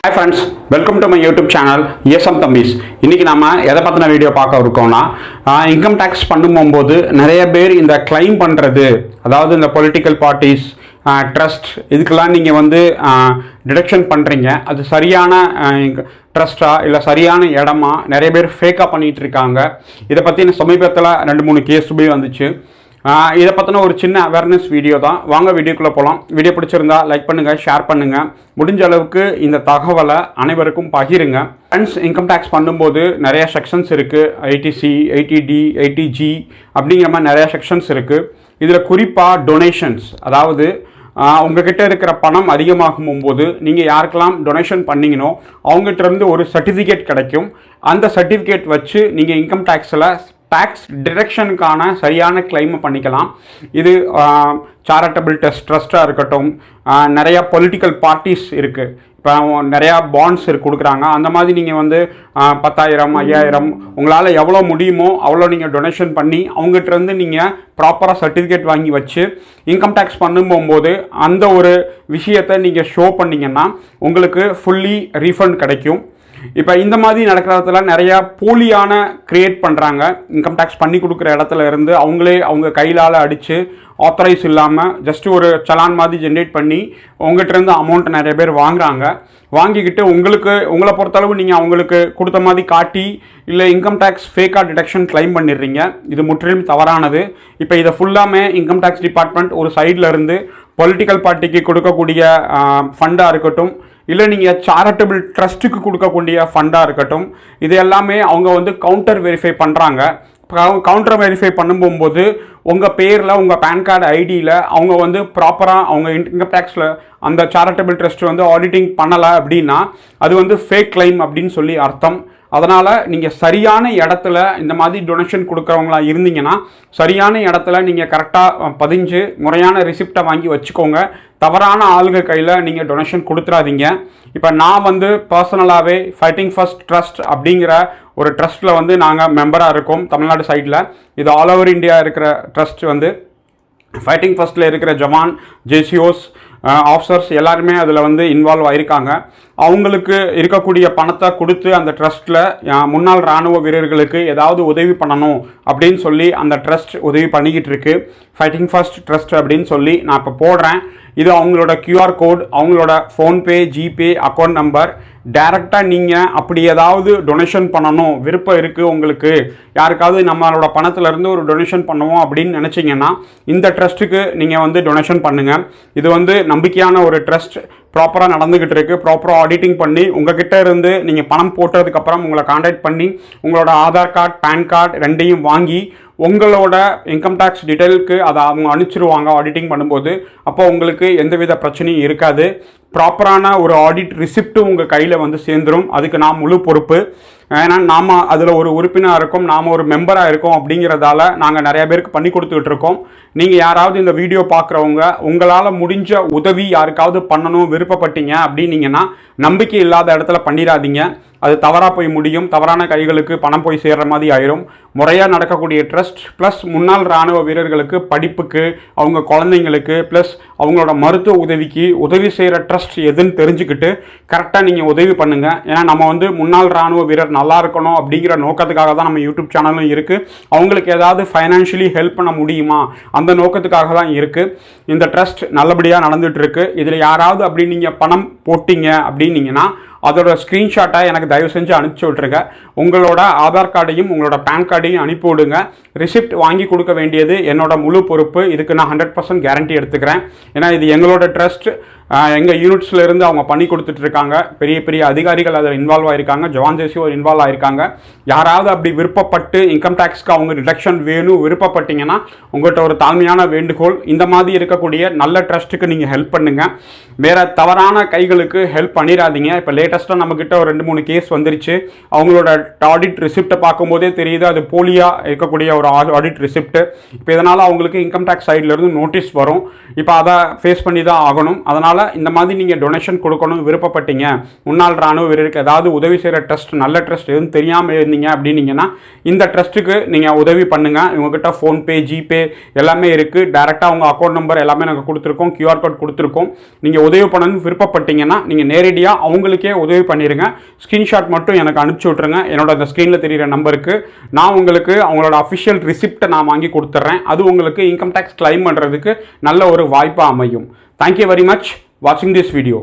Hi friends, welcome to my YouTube channel ESM Thambis. இன்னைக்கு நாம எதை பத்தின வீடியோ பார்க்க இருக்கோம்னா இன்கம் டாக்ஸ் பண்ணும்போது நிறைய பேர் இந்த கிளைம் பண்றது, அதாவது இந்த பொலிட்டிக்கல் பார்ட்டிஸ் ட்ரஸ்ட் இதுக்கெல்லாம் நீங்கள் வந்து டிடக்ஷன் பண்ணுறீங்க. அது சரியான ட்ரஸ்ட்டா இல்லை சரியான இடமா நிறைய பேர் ஃபேக்காக பண்ணிகிட்டு இருக்காங்க. இதை பற்றி சமீபத்தில் 2-3 கேஸ் போய் வந்துச்சு. இதை பற்றின ஒரு சின்ன அவேர்னஸ் வீடியோ தான். வாங்க வீடியோக்குள்ளே போகலாம். வீடியோ பிடிச்சிருந்தா லைக் பண்ணுங்கள், ஷேர் பண்ணுங்கள். முடிஞ்ச அளவுக்கு இந்த தகவலை அனைவருக்கும் பகிருங்க. ஃப்ரெண்ட்ஸ், இன்கம் டேக்ஸ் பண்ணும்போது நிறைய செக்ஷன்ஸ் இருக்குது. 80C, 80D, 80G அப்படிங்கிற மாதிரி நிறையா செக்ஷன்ஸ் இருக்குது. இதில் குறிப்பாக டொனேஷன்ஸ், அதாவது உங்ககிட்ட இருக்கிற பணம் அதிகமாகும் போது நீங்கள் யாருக்கெல்லாம் டொனேஷன் பண்ணிங்கனோ அவங்ககிட்ட இருந்து ஒரு சர்டிஃபிகேட் கிடைக்கும். அந்த சர்டிஃபிகேட் வச்சு நீங்கள் இன்கம் டேக்ஸில் டேக்ஸ் டிடக்ஷனுக்கான சரியான கிளைமை பண்ணிக்கலாம். இது சேரிட்டபிள் ட்ரஸ்ட்டாக இருக்கட்டும், நிறையா பொலிட்டிக்கல் பார்ட்டிஸ் இருக்குது. இப்போ நிறையா பாண்ட்ஸ் கொடுக்குறாங்க. அந்த மாதிரி நீங்கள் வந்து 10,000, 5,000 உங்களால் எவ்வளோ முடியுமோ அவ்வளோ நீங்கள் டொனேஷன் பண்ணி அவங்ககிட்டருந்து நீங்கள் ப்ராப்பராக சர்டிஃபிகேட் வாங்கி வச்சு இன்கம் டேக்ஸ் பண்ணும்போது அந்த ஒரு விஷயத்தை நீங்கள் ஷோ பண்ணிங்கன்னா உங்களுக்கு ஃபுல்லி ரீஃபண்ட் கிடைக்கும். இப்போ இந்த மாதிரி நடக்கிறதுல நிறையா போலியான க்ரியேட் பண்ணுறாங்க. இன்கம் டேக்ஸ் பண்ணி கொடுக்குற இடத்துல இருந்து அவங்களே அவங்க கையிலால் அடித்து ஆத்தரைஸ் இல்லாமல் ஜஸ்ட்டு ஒரு சலான் மாதிரி ஜென்ரேட் பண்ணி உங்கள்கிட்டருந்து அமௌண்ட்டை நிறைய பேர் வாங்குறாங்க. வாங்கிக்கிட்டு உங்களை பொறுத்தளவு நீங்கள் அவங்களுக்கு கொடுத்த மாதிரி காட்டி இல்லை இன்கம் டேக்ஸ் ஃபேக்காக டிடக்ஷன் கிளைம் பண்ணிடுறீங்க. இது முற்றிலும் தவறானது. இப்போ இதை ஃபுல்லாமே இன்கம் டேக்ஸ் டிபார்ட்மெண்ட் ஒரு சைடில் இருந்து பொலிட்டிக்கல் பார்ட்டிக்கு கொடுக்கக்கூடிய ஃபண்டாக இருக்கட்டும், இல்லை நீங்கள் சேரிட்டபிள் ட்ரஸ்ட்டுக்கு கொடுக்கக்கூடிய ஃபண்டாக இருக்கட்டும், இது எல்லாமே அவங்க வந்து கவுண்டர் வெரிஃபை பண்ணுறாங்க. கவுண்டர் வெரிஃபை பண்ணும்போது உங்கள் பேரில் உங்கள் பேன் கார்டு ஐடியில் அவங்க வந்து ப்ராப்பராக அவங்க இன்கம் டேக்ஸில் அந்த சேரிட்டபிள் ட்ரஸ்ட் வந்து ஆடிட்டிங் பண்ணலை அப்படின்னா அது வந்து ஃபேக் கிளைம் அப்படின்னு சொல்லி அர்த்தம். அதனால் நீங்கள் சரியான இடத்துல இந்த மாதிரி டொனேஷன் கொடுக்குறவங்களா இருந்தீங்கன்னா சரியான இடத்துல நீங்கள் கரெக்டாக பதிஞ்சு முறையான ரிசிப்டை வாங்கி வச்சுக்கோங்க. தவறான ஆளுங்க கையில் நீங்கள் டொனேஷன் கொடுத்துறாதீங்க. இப்போ நான் வந்து பர்சனலாகவே ஃபைட்டிங் ஃபர்ஸ்ட் ட்ரஸ்ட் அப்படிங்கிற ஒரு ட்ரஸ்ட்டில் வந்து நாங்கள் மெம்பராக இருக்கோம் தமிழ்நாடு சைடில். இது ஆல் ஓவர் இந்தியா இருக்கிற ட்ரஸ்ட் வந்து ஃபைட்டிங் ஃபர்ஸ்ட்டில் இருக்கிற ஜவான், ஜேசிஓஸ், ஆஃபீஸர்ஸ் எல்லாருமே அதில் வந்து இன்வால்வ் ஆகிருக்காங்க. அவங்களுக்கு இருக்கக்கூடிய பணத்தை கொடுத்து அந்த ட்ரஸ்ட்டில் முன்னாள் இராணுவ வீரர்களுக்கு ஏதாவது உதவி பண்ணணும் அப்படின்னு சொல்லி அந்த ட்ரஸ்ட் உதவி பண்ணிக்கிட்டு இருக்கு. ஃபைட்டிங் ஃபர்ஸ்ட் ட்ரஸ்ட் அப்படின்னு சொல்லி நான் இப்போ போடுறேன். இது அவங்களோட QR கோட், அவங்களோட ஃபோன்பே, ஜிபே அக்கௌண்ட் நம்பர். டைரெக்டாக நீங்கள் அப்படி ஏதாவது டொனேஷன் பண்ணணும் விருப்பம் இருக்குது உங்களுக்கு, யாருக்காவது நம்மளோட பணத்திலேருந்து ஒரு டொனேஷன் பண்ணுவோம் அப்படின்னு நினச்சிங்கன்னா இந்த ட்ரஸ்ட்டுக்கு நீங்கள் வந்து டொனேஷன் பண்ணுங்கள். இது வந்து நம்பிக்கையான ஒரு ட்ரஸ்ட், ப்ராப்பராக நடந்துக்கிட்டு இருக்குது. ப்ராப்பராக ஆடிட்டிங் பண்ணி உங்ககிட்ட இருந்து நீங்கள் பணம் போட்டதுக்கப்புறம் உங்களை கான்டாக்ட் பண்ணி உங்களோட ஆதார் கார்டு, பேன் கார்டு ரெண்டையும் வாங்கி உங்களோட இன்கம் டேக்ஸ் டீட்டெயிலுக்கு அதை அவங்க அனுப்பிச்சிருவாங்க ஆடிட்டிங் பண்ணும்போது. அப்போ உங்களுக்கு எந்தவித பிரச்சனையும் இருக்காது. ப்ராப்பரான ஒரு ஆடிட் ரிசிப்ட்டு உங்கள் கையில் வந்து சேர்ந்துடும். அதுக்கு நான் முழு பொறுப்பு. ஏன்னா நாம் அதில் ஒரு உறுப்பினராக இருக்கோம், நாம் ஒரு மெம்பராக இருக்கோம். அப்படிங்கிறதால நாங்கள் நிறைய பேருக்கு பண்ணி கொடுத்துக்கிட்டு இருக்கோம். நீங்கள் யாராவது இந்த வீடியோ பார்க்குறவங்க உங்களால் முடிஞ்ச உதவி யாருக்காவது பண்ணணும் விருப்பப்பட்டீங்க அப்படின்னீங்கன்னா நம்பிக்கை இல்லாத இடத்துல பண்ணிடாதீங்க. அது தவறாக போய் முடியும். தவறான கைகளுக்கு பணம் போய் சேர்கிற மாதிரி ஆயிரும். முறையாக நடக்கக்கூடிய ட்ரஸ்ட் ப்ளஸ் முன்னாள் இராணுவ வீரர்களுக்கு படிப்புக்கு, அவங்க குழந்தைங்களுக்கு, ப்ளஸ் அவங்களோட மருத்துவ உதவிக்கு உதவி செய்கிற ட்ரஸ்ட் எதுன்னு தெரிஞ்சுக்கிட்டு கரெக்டாக நீங்கள் உதவி பண்ணுங்கள். ஏன்னா நம்ம வந்து முன்னாள் இராணுவ வீரர் நல்லா இருக்கணும் அப்படிங்கிற நோக்கத்துக்காக தான் நம்ம யூடியூப் சேனலும் இருக்குது. அவங்களுக்கு ஏதாவது ஃபைனான்ஷியலி ஹெல்ப் பண்ண முடியுமா அந்த நோக்கத்துக்காக தான் இருக்குது. இந்த ட்ரஸ்ட் நல்லபடியாக நடந்துகிட்டு இருக்கு. இதில் யாராவது அப்படி நீங்கள் பணம் போட்டிங்க அப்படின்னீங்கன்னா அதோட ஸ்க்ரீன்ஷாட்டை எனக்கு தயவு செஞ்சு அனுப்பிச்சி விட்ருங்க. உங்களோட ஆதார் கார்டையும் உங்களோட பேன் கார்டையும் அனுப்பி விடுங்க. ரிசிப்ட் வாங்கி கொடுக்க வேண்டியது என்னோட முழு பொறுப்பு. இதுக்கு நான் 100% கேரண்டி எடுத்துக்கிறேன். ஏன்னா இது எங்களோட ட்ரஸ்ட். எங்கள் யூனிட்ஸில் இருந்து அவங்க பண்ணி கொடுத்துட்ருக்காங்க. பெரிய பெரிய அதிகாரிகள் அதில் இன்வால்வ் ஆகிருக்காங்க. ஜவான் ஜேசிஓ இன்வால்வ் ஆகிருக்காங்க. யாராவது அப்படி விருப்பப்பட்டு இன்கம் டேக்ஸ்க்கு அவங்க டிடக்ஷன் வேணும் விருப்பப்பட்டீங்கன்னா உங்கள்கிட்ட ஒரு தாழ்மையான வேண்டுகோள், இந்த மாதிரி இருக்கக்கூடிய நல்ல ட்ரஸ்ட்டுக்கு நீங்கள் ஹெல்ப் பண்ணுங்கள். வேறு தவறான கைகளுக்கு ஹெல்ப் பண்ணிடாதீங்க. இப்போ லேட்டஸ்ட்டாக நம்மக்கிட்ட ஒரு 2-3 கேஸ் வந்துருச்சு. அவங்களோட ஆடிட் ரிசிப்டை பார்க்கும்போதே தெரியுது அது போலியாக இருக்கக்கூடிய ஒரு ஆடிட் ரிசிப்ட். இப்போ இதனால் அவங்களுக்கு இன்கம் டேக்ஸ் சைட்லேருந்து நோட்டீஸ் வரும். இப்போ அதை ஃபேஸ் பண்ணி தான் ஆகணும். அதனால் அதனால் இந்த மாதிரி நீங்கள் டொனேஷன் கொடுக்கணும்னு விருப்பப்பட்டீங்க, முன்னாள் ராணுவ வீரருக்கு ஏதாவது உதவி செய்கிற ட்ரஸ்ட், நல்ல ட்ரஸ்ட் எதுவும் தெரியாமல் இருந்தீங்க அப்படின்னீங்கன்னா இந்த ட்ரஸ்ட்டுக்கு நீங்கள் உதவி பண்ணுங்கள். இவங்ககிட்ட ஃபோன்பே, ஜிபே எல்லாமே இருக்குது. டேரெக்டாக அவங்க அக்கௌண்ட் நம்பர் எல்லாமே நாங்கள் கொடுத்துருக்கோம், QR கோட் கொடுத்துருக்கோம். நீங்கள் உதவி பண்ணணும்னு விருப்பப்பட்டீங்கன்னா நீங்கள் நேரடியாக அவங்களுக்கே உதவி பண்ணிடுங்க. ஸ்க்ரீன்ஷாட் மட்டும் எனக்கு அனுப்பிச்சி விட்ருங்க என்னோட அந்த ஸ்க்ரீனில் தெரிகிற நம்பருக்கு. நான் உங்களுக்கு அவங்களோட அஃபிஷியல் ரிசிப்டை நான் வாங்கி கொடுத்துட்றேன். அது உங்களுக்கு இன்கம் டேக்ஸ் கிளைம் பண்ணுறதுக்கு நல்ல ஒரு வாய்ப்பாக அமையும். தேங்க்யூ வெரி மச் வாட்சிங் திஸ் வீடியோ.